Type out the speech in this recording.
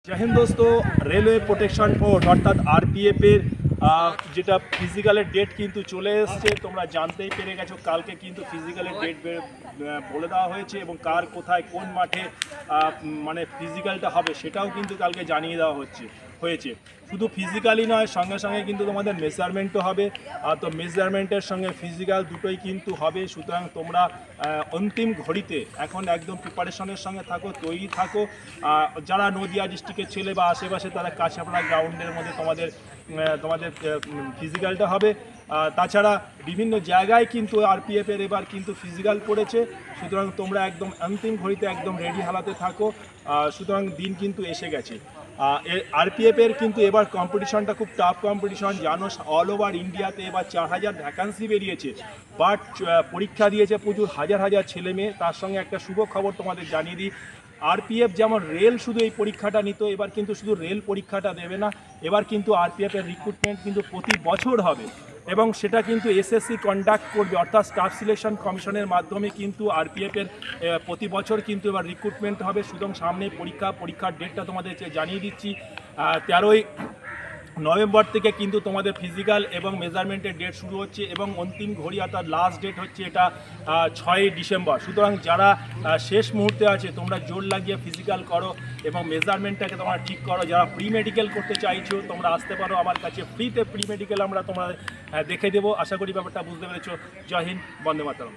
जय हिंद दोस्तों। Railway protection force अर्थात आरपीएफের যেটা ফিজিক্যালের ডেট কিন্তু চলে এসেছে। তোমরা জানতেই পেরে গেছো, কালকে কিন্তু ফিজিক্যালের ডেট বলে দেওয়া হয়েছে এবং কার কোথায় কোন মাঠে মানে ফিজিক্যালটা হবে সেটাও কিন্তু কালকে জানিয়ে দেওয়া হয়েছে। শুধু ফিজিক্যালি নয়, সঙ্গে সঙ্গে কিন্তু তোমাদের মেজারমেন্টও হবে। তো মেজারমেন্টের সঙ্গে ফিজিক্যাল দুটোই কিন্তু হবে। সুতরাং তোমরা অন্তিম ঘড়িতে এখন একদম প্রিপারেশনের সঙ্গে থাকো, তৈরি থাকো। যারা নদিয়া ডিস্ট্রিক্টের ছেলে বা আশেপাশে তারা কাছাপাড়া গ্রাউন্ডের মধ্যে তোমাদের ফিজিক্যালটা হবে। তাছাড়া বিভিন্ন জায়গায় কিন্তু আরপিএফের এবার কিন্তু ফিজিক্যাল পড়েছে। সুতরাং তোমরা একদম অন্তিম ঘড়িতে একদম রেডি হালাতে থাকো। সুতরাং দিন কিন্তু এসে গেছে। আরপিএফের কিন্তু এবার কম্পিটিশনটা খুব টাফ কম্পিটিশন। জানো, অল ওভার ইন্ডিয়াতে এবার 4000 ভ্যাকান্সি বেরিয়েছে, বাট পরীক্ষা দিয়েছে প্রচুর হাজার হাজার ছেলে মেয়ে। তার সঙ্গে একটা শুভ খবর তোমাদের জানিয়ে দিই, আরপিএফ যেমন রেল শুধু এই পরীক্ষাটা নিত, এবার কিন্তু শুধু রেল পরীক্ষাটা দেবে না, এবার কিন্তু আরপিএফের রিক্রুটমেন্ট কিন্তু প্রতি বছর হবে এবং সেটা কিন্তু এসএসসি কন্ডাক্ট করবে, অর্থাৎ স্টাফ সিলেকশন কমিশনের মাধ্যমে কিন্তু আরপিএফের প্রতি বছর কিন্তু এবার রিক্রুটমেন্ট হবে। সুতরাং সামনে পরীক্ষার ডেটটা তোমাদের জানিয়ে দিচ্ছি। 13ই নভেম্বর থেকে কিন্তু তোমাদের ফিজিক্যাল এবং মেজারমেন্টের ডেট শুরু হচ্ছে এবং অন্তিম ঘড়ি অর্থাৎ লাস্ট ডেট হচ্ছে এটা 6ই ডিসেম্বর। সুতরাং যারা শেষ মুহূর্তে আছে তোমরা জোর লাগিয়ে ফিজিক্যাল করো এবং মেজারমেন্টটাকে তোমরা ঠিক করো। যারা প্রি মেডিকেল করতে চাইছো তোমরা আসতে পারো আমার কাছে, ফ্রিতে প্রি মেডিকেল আমরা তোমরা দেখে দেবো। আশা করি ব্যাপারটা বুঝতে পেরেছো। জয় হিন্দ, বন্দে মাতরম।